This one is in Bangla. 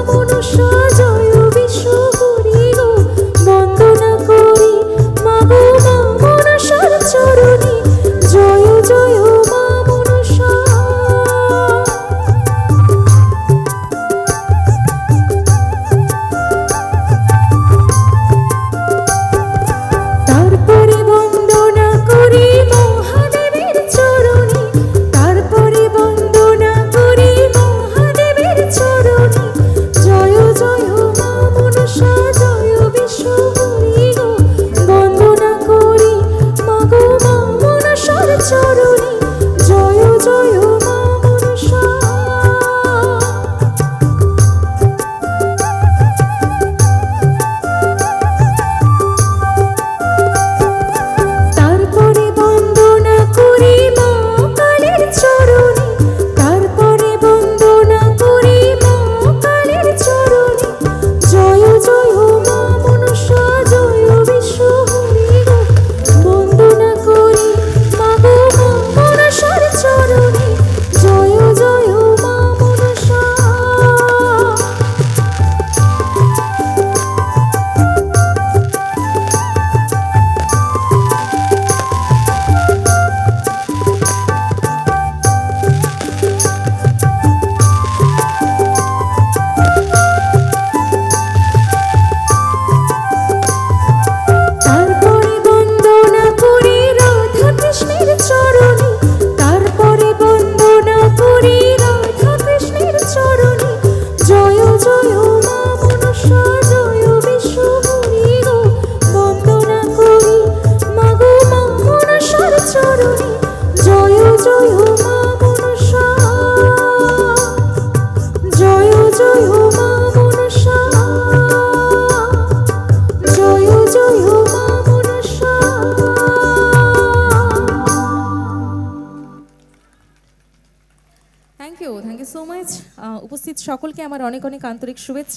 মনসা জয় বিশ্বহরি গো বন্দনা করি মাগো মা মনসার চরণে জয় জয় মা মনসা। তারপরে বন্দনা করি মহাদেবের চরণে, তারপরে বন্দনা করি মহাদেবের চরণে জয় জয় মা মনসা জয় বিশ্বহরি গো বন্দনা করি মাগো মা মনসার চরণে জয় জয় মা মনসা। তারপরে বন্দনা করি মা কালীর চরণে, তারপরে বন্দনা করি মা কালীর চরণে জয় জয় মা মনসা জয় বিশ্বহরি গো বন্দনা করি মাগো মা মনসার চরণে জয় জয় মা মনসা। তারপরে বন্দনা করি রাধা কৃষ্ণের চরণে, তারপরে বন্দনা করি রাধা কৃষ্ণের চরণে জয় জয় মা মনসা জয় বিশ্বহরি গো বন্দনা করি মাগো মা মনসার চরণে জয় জয় মা মনসা জয় জয় মা মনসা জয় জয় মা Manasa. Thank you so much. উপস্থিত সকলকে আমার অনেক অনেক আন্তরিক শুভেচ্ছা।